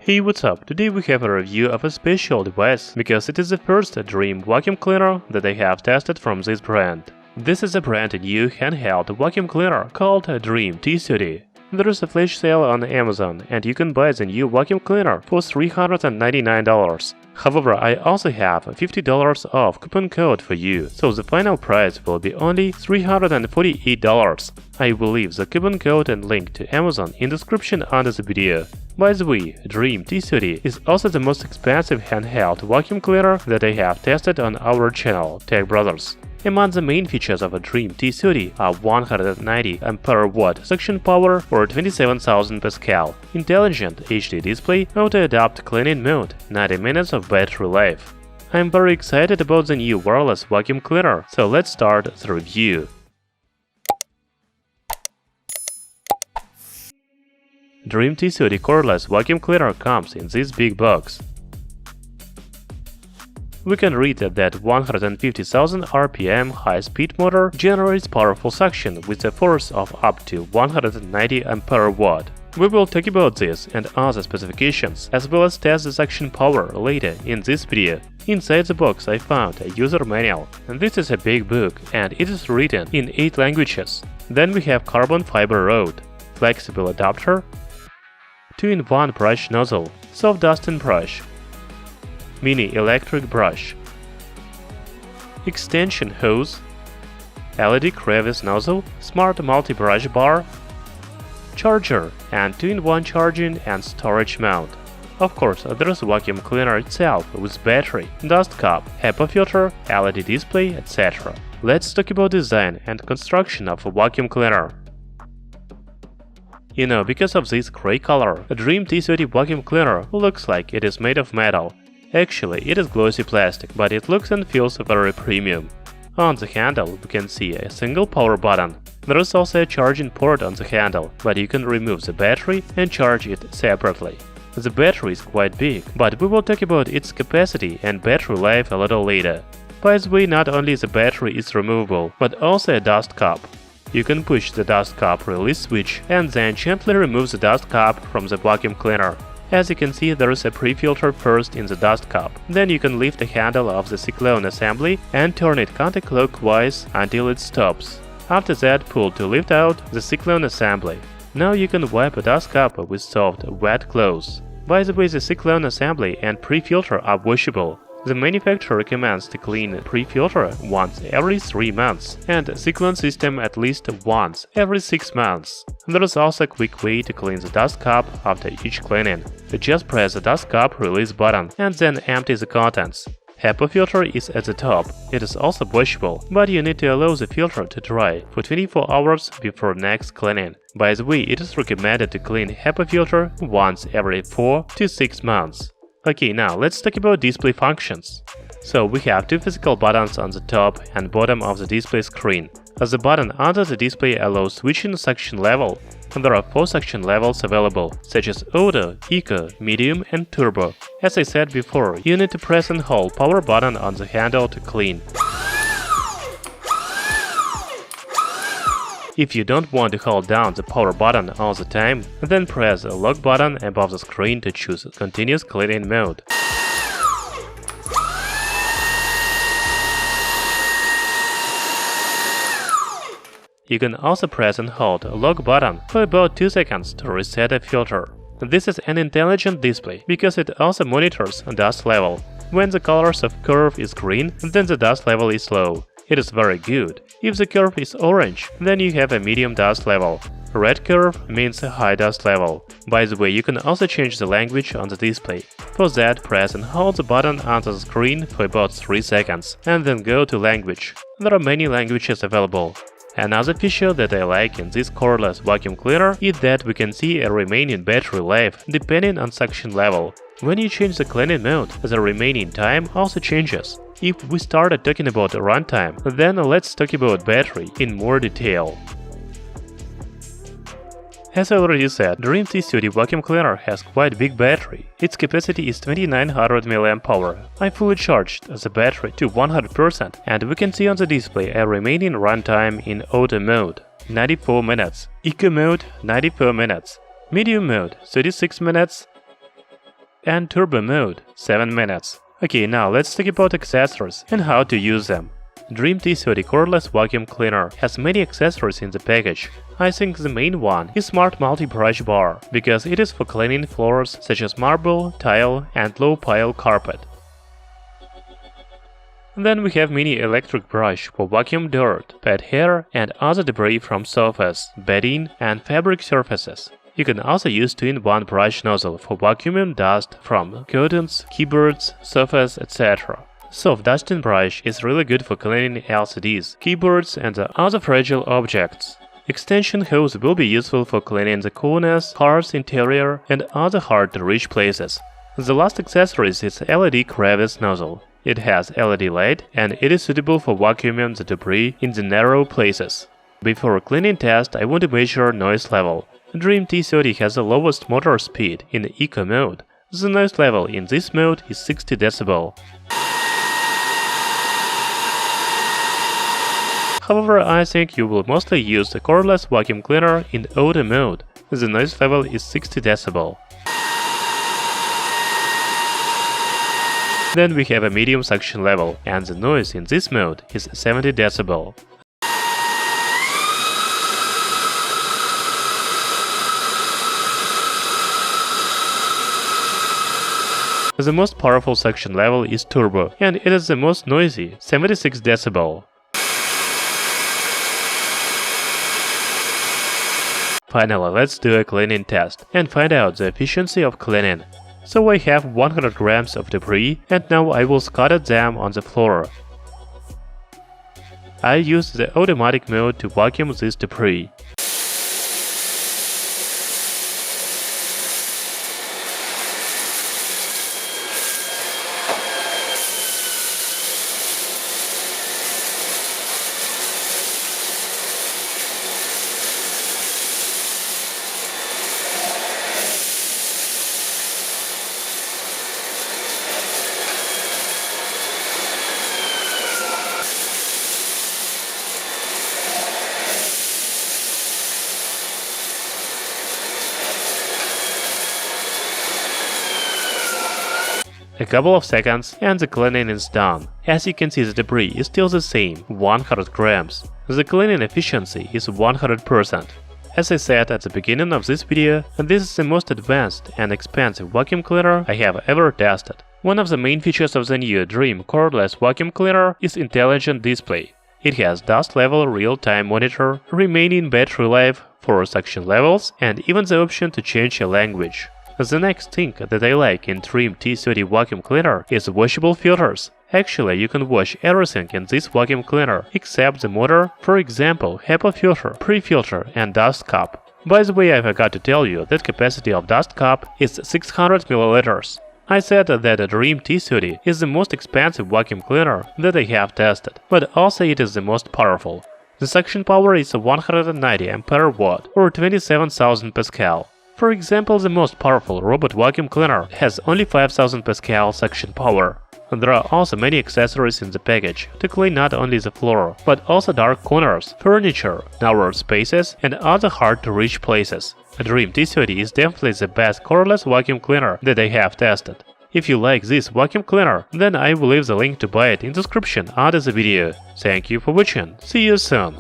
Hey, what's up? Today we have a review of a special device because it is the first Dreame vacuum cleaner that I have tested from this brand. This is a brand new handheld vacuum cleaner called Dreame T30. There is a flash sale on Amazon and you can buy the new vacuum cleaner for $399. However, I also have $50 off coupon code for you, so the final price will be only $348. I will leave the coupon code and link to Amazon in description under the video. By the way, Dreame T30 is also the most expensive handheld vacuum cleaner that I have tested on our channel, Tech Brothers. Among the main features of a Dreame T30 are 190 ampere-watt suction power or 27,000 Pascal, intelligent HD display, auto-adapt cleaning mode, 90 minutes of battery life. I'm very excited about the new wireless vacuum cleaner, so let's start the review. Dreame T30 cordless vacuum cleaner comes in this big box. We can read that 150,000 RPM high-speed motor generates powerful suction with a force of up to 190 ampere-watt. We will talk about this and other specifications, as well as test the suction power later in this video. Inside the box I found a user manual, and this is a big book and it is written in 8 languages. Then we have carbon fiber rod, flexible adapter, 2-in-1 brush nozzle, soft dusting brush, mini electric brush, extension hose, LED crevice nozzle, smart multi-brush bar, charger, and 2-in-1 charging and storage mount. Of course, there is vacuum cleaner itself with battery, dust cup, HEPA filter, LED display, etc. Let's talk about design and construction of a vacuum cleaner. You know, because of this gray color, a Dreame T30 vacuum cleaner looks like it is made of metal. Actually, it is glossy plastic, but it looks and feels very premium. On the handle, we can see a single power button. There is also a charging port on the handle, but you can remove the battery and charge it separately. The battery is quite big, but we will talk about its capacity and battery life a little later. By the way, not only the battery is removable, but also a dust cup. You can push the dust cup release switch and then gently remove the dust cup from the vacuum cleaner. As you can see, there is a pre-filter first in the dust cup. Then you can lift the handle of the cyclone assembly and turn it counterclockwise until it stops. After that, pull to lift out the cyclone assembly. Now you can wipe a dust cup with soft, wet cloths. By the way, the cyclone assembly and pre-filter are washable. The manufacturer recommends to clean pre-filter once every 3 months and cyclone system at least once every 6 months. There is also a quick way to clean the dust cup after each cleaning. Just press the dust cup release button and then empty the contents. HEPA filter is at the top. It is also washable, but you need to allow the filter to dry for 24 hours before next cleaning. By the way, it is recommended to clean HEPA filter once every 4 to 6 months. Okay, now let's talk about display functions. So we have 2 physical buttons on the top and bottom of the display screen. The button under the display allows switching suction level. There are 4 suction levels available, such as Auto, Eco, Medium and Turbo. As I said before, you need to press and hold power button on the handle to clean. If you don't want to hold down the power button all the time, then press the lock button above the screen to choose continuous cleaning mode. You can also press and hold the lock button for about 2 seconds to reset a filter. This is an intelligent display because it also monitors dust level. When the colors of curve is green, then the dust level is low. It is very good. If the curve is orange, then you have a medium dust level. Red curve means a high dust level. By the way, you can also change the language on the display. For that, press and hold the button under the screen for about 3 seconds, and then go to language. There are many languages available. Another feature that I like in this cordless vacuum cleaner is that we can see a remaining battery life depending on suction level. When you change the cleaning mode, the remaining time also changes. If we started talking about runtime, then let's talk about battery in more detail. As I already said, Dreame T30 vacuum cleaner has quite big battery. Its capacity is 2900 mAh. I fully charged the battery to 100% and we can see on the display a remaining runtime in Auto mode, 94 minutes, Eco mode, 94 minutes, Medium mode, 36 minutes, and Turbo mode 7 minutes. Okay, now let's talk about accessories and how to use them. Dreame T30 Cordless Vacuum Cleaner has many accessories in the package. I think the main one is Smart Multi-Brush Bar, because it is for cleaning floors such as marble, tile and low-pile carpet. Then we have mini electric brush for vacuum dirt, pet hair and other debris from sofas, bedding and fabric surfaces. You can also use 2-in-1 brush nozzle for vacuuming dust from curtains, keyboards, sofas, etc. Soft dusting brush is really good for cleaning LCDs, keyboards and other fragile objects. Extension hose will be useful for cleaning the corners, car's interior and other hard-to-reach places. The last accessory is LED crevice nozzle. It has LED light and it is suitable for vacuuming the debris in the narrow places. Before a cleaning test, I want to measure noise level. Dreame T30 has the lowest motor speed in the Eco mode. The noise level in this mode is 60 dB. However, I think you will mostly use the cordless vacuum cleaner in Auto mode. The noise level is 60 dB. Then we have a medium suction level, and the noise in this mode is 70 dB. The most powerful suction level is Turbo, and it is the most noisy, 76 dB. Finally, let's do a cleaning test and find out the efficiency of cleaning. So I have 100 grams of debris and now I will scatter them on the floor. I use the automatic mode to vacuum this debris. A couple of seconds and the cleaning is done. As you can see, the debris is still the same, 100 grams. The cleaning efficiency is 100%. As I said at the beginning of this video, this is the most advanced and expensive vacuum cleaner I have ever tested. One of the main features of the new Dreame Cordless Vacuum Cleaner is intelligent display. It has dust level real-time monitor, remaining battery life, 4 suction levels, and even the option to change a language. The next thing that I like in Dreame T30 vacuum cleaner is washable filters. Actually, you can wash everything in this vacuum cleaner except the motor, for example, HEPA filter, pre-filter and dust cup. By the way, I forgot to tell you that capacity of dust cup is 600 ml. I said that the Dreame T30 is the most expensive vacuum cleaner that I have tested, but also it is the most powerful. The suction power is 190 ampere-watt or 27,000 Pascal. For example, the most powerful robot vacuum cleaner has only 5000 Pascal suction power. There are also many accessories in the package to clean not only the floor, but also dark corners, furniture, narrow spaces and other hard-to-reach places. Dreame T30 is definitely the best cordless vacuum cleaner that I have tested. If you like this vacuum cleaner, then I will leave the link to buy it in the description under the video. Thank you for watching, see you soon!